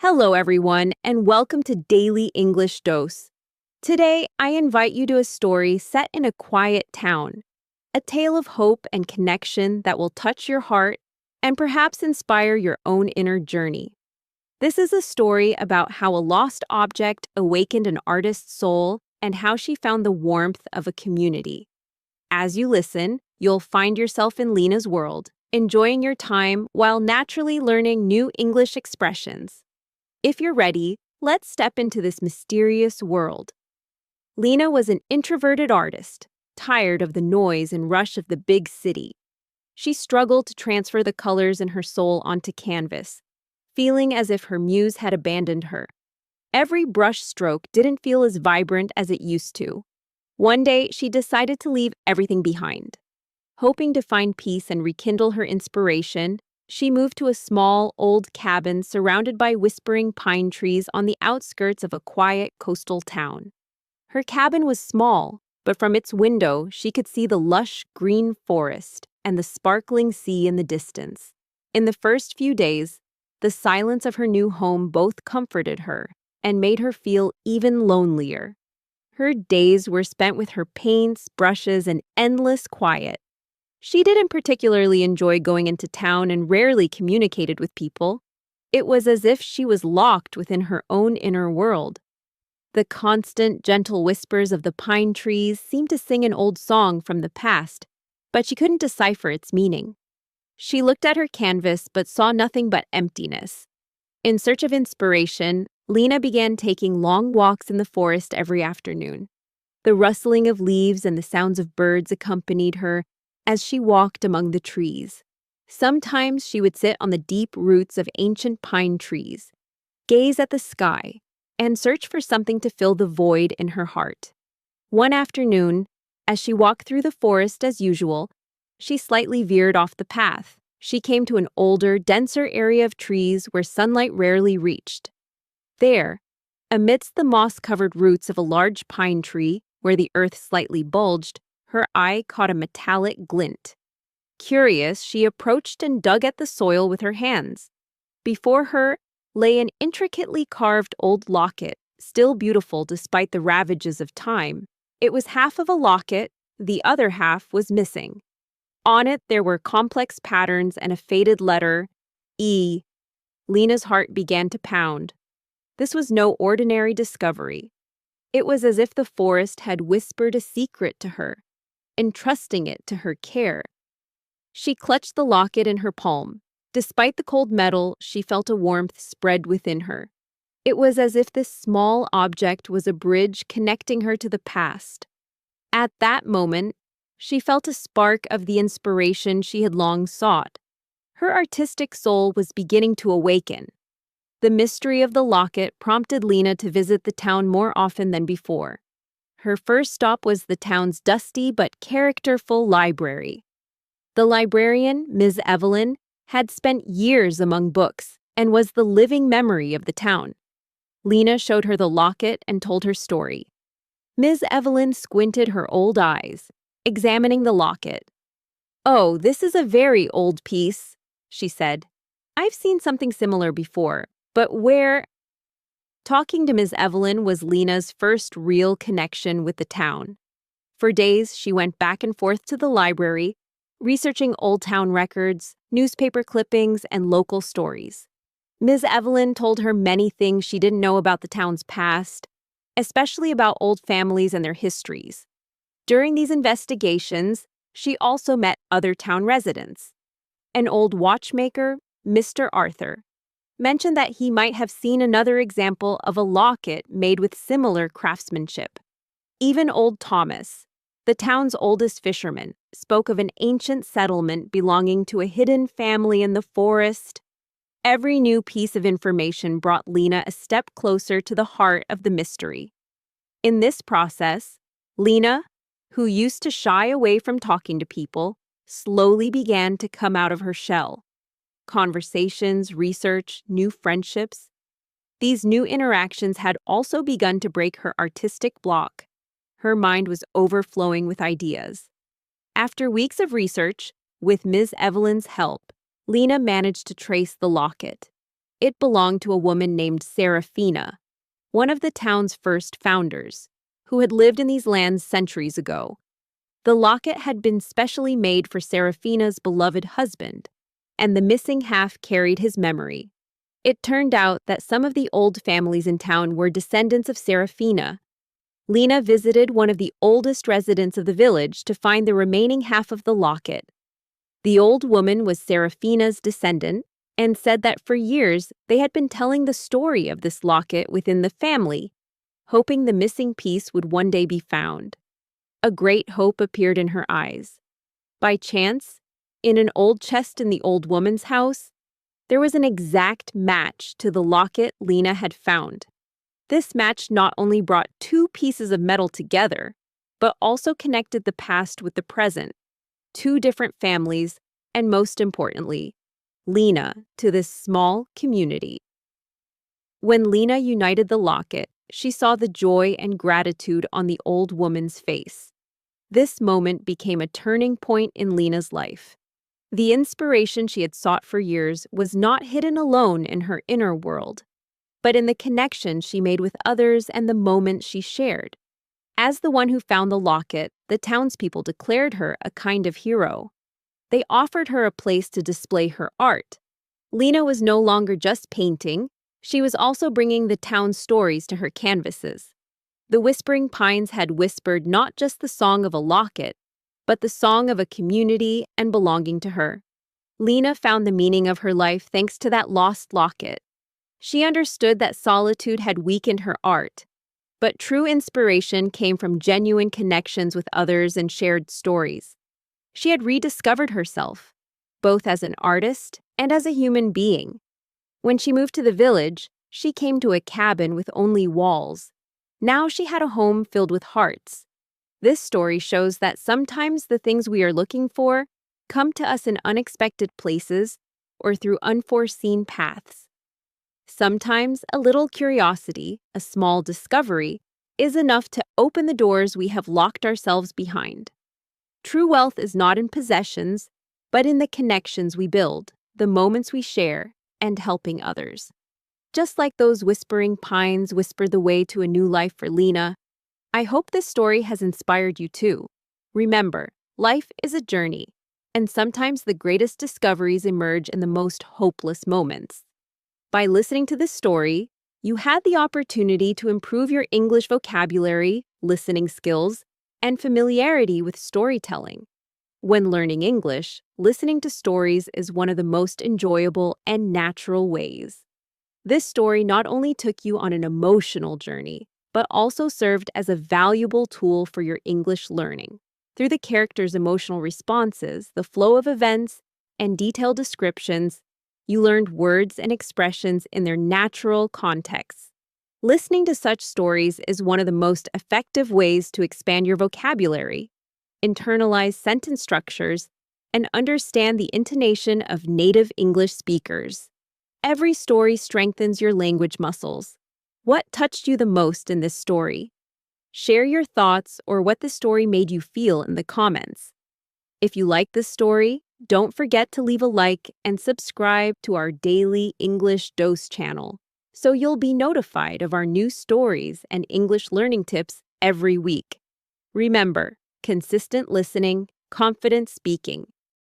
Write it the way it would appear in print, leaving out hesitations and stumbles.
Hello, everyone, and welcome to Daily English Dose. Today, I invite you to a story set in a quiet town, a tale of hope and connection that will touch your heart and perhaps inspire your own inner journey. This is a story about how a lost object awakened an artist's soul and how she found the warmth of a community. As you listen, you'll find yourself in Lena's world, enjoying your time while naturally learning new English expressions. If you're ready, let's step into this mysterious world. Lena was an introverted artist, tired of the noise and rush of the big city. She struggled to transfer the colors in her soul onto canvas, feeling as if her muse had abandoned her. Every brush stroke didn't feel as vibrant as it used to. One day, she decided to leave everything behind. Hoping to find peace and rekindle her inspiration, she moved to a small, old cabin surrounded by whispering pine trees on the outskirts of a quiet coastal town. Her cabin was small, but from its window she could see the lush green forest and the sparkling sea in the distance. In the first few days, the silence of her new home both comforted her and made her feel even lonelier. Her days were spent with her paints, brushes, and endless quiet. She didn't particularly enjoy going into town and rarely communicated with people. It was as if she was locked within her own inner world. The constant, gentle whispers of the pine trees seemed to sing an old song from the past, but she couldn't decipher its meaning. She looked at her canvas but saw nothing but emptiness. In search of inspiration, Lena began taking long walks in the forest every afternoon. The rustling of leaves and the sounds of birds accompanied her as she walked among the trees. Sometimes she would sit on the deep roots of ancient pine trees, gaze at the sky, and search for something to fill the void in her heart. One afternoon, as she walked through the forest as usual, she slightly veered off the path. She came to an older, denser area of trees where sunlight rarely reached. There, amidst the moss-covered roots of a large pine tree, where the earth slightly bulged, her eye caught a metallic glint. Curious, she approached and dug at the soil with her hands. Before her lay an intricately carved old locket, still beautiful despite the ravages of time. It was half of a locket, the other half was missing. On it there were complex patterns and a faded letter, E. Lena's heart began to pound. This was no ordinary discovery. It was as if the forest had whispered a secret to her, entrusting it to her care. She clutched the locket in her palm. Despite the cold metal, she felt a warmth spread within her. It was as if this small object was a bridge connecting her to the past. At that moment, she felt a spark of the inspiration she had long sought. Her artistic soul was beginning to awaken. The mystery of the locket prompted Lena to visit the town more often than before. Her first stop was the town's dusty but characterful library. The librarian, Ms. Evelyn, had spent years among books and was the living memory of the town. Lena showed her the locket and told her story. Ms. Evelyn squinted her old eyes, examining the locket. "Oh, this is a very old piece," she said. "I've seen something similar before, but where—" Talking to Ms. Evelyn was Lena's first real connection with the town. For days, she went back and forth to the library, researching old town records, newspaper clippings, and local stories. Ms. Evelyn told her many things she didn't know about the town's past, especially about old families and their histories. During these investigations, she also met other town residents. An old watchmaker, Mr. Arthur, mentioned that he might have seen another example of a locket made with similar craftsmanship. Even old Thomas, the town's oldest fisherman, spoke of an ancient settlement belonging to a hidden family in the forest. Every new piece of information brought Lena a step closer to the heart of the mystery. In this process, Lena, who used to shy away from talking to people, slowly began to come out of her shell. Conversations, research, new friendships. These new interactions had also begun to break her artistic block. Her mind was overflowing with ideas. After weeks of research, with Ms. Evelyn's help, Lena managed to trace the locket. It belonged to a woman named Serafina, one of the town's first founders, who had lived in these lands centuries ago. The locket had been specially made for Serafina's beloved husband, and the missing half carried his memory. It turned out that some of the old families in town were descendants of Serafina. Lena visited one of the oldest residents of the village to find the remaining half of the locket. The old woman was Serafina's descendant and said that for years they had been telling the story of this locket within the family, hoping the missing piece would one day be found. A great hope appeared in her eyes. By chance, in an old chest in the old woman's house, there was an exact match to the locket Lena had found. This match not only brought two pieces of metal together, but also connected the past with the present, two different families, and most importantly, Lena to this small community. When Lena united the locket, she saw the joy and gratitude on the old woman's face. This moment became a turning point in Lena's life. The inspiration she had sought for years was not hidden alone in her inner world, but in the connection she made with others and the moments she shared. As the one who found the locket, the townspeople declared her a kind of hero. They offered her a place to display her art. Lena was no longer just painting, she was also bringing the town's stories to her canvases. The Whispering Pines had whispered not just the song of a locket, but the song of a community and belonging to her. Lena found the meaning of her life thanks to that lost locket. She understood that solitude had weakened her art, but true inspiration came from genuine connections with others and shared stories. She had rediscovered herself, both as an artist and as a human being. When she moved to the village, she came to a cabin with only walls. Now she had a home filled with hearts. This story shows that sometimes the things we are looking for come to us in unexpected places or through unforeseen paths. Sometimes a little curiosity, a small discovery, is enough to open the doors we have locked ourselves behind. True wealth is not in possessions, but in the connections we build, the moments we share, and helping others. Just like those whispering pines whispered the way to a new life for Lena, I hope this story has inspired you too. Remember, life is a journey, and sometimes the greatest discoveries emerge in the most hopeless moments. By listening to this story, you had the opportunity to improve your English vocabulary, listening skills, and familiarity with storytelling. When learning English, listening to stories is one of the most enjoyable and natural ways. This story not only took you on an emotional journey, but also served as a valuable tool for your English learning. Through the characters' emotional responses, the flow of events, and detailed descriptions, you learned words and expressions in their natural contexts. Listening to such stories is one of the most effective ways to expand your vocabulary, internalize sentence structures, and understand the intonation of native English speakers. Every story strengthens your language muscles. What touched you the most in this story? Share your thoughts or what the story made you feel in the comments. If you like this story, don't forget to leave a like and subscribe to our Daily English Dose channel so you'll be notified of our new stories and English learning tips every week. Remember, consistent listening, confident speaking,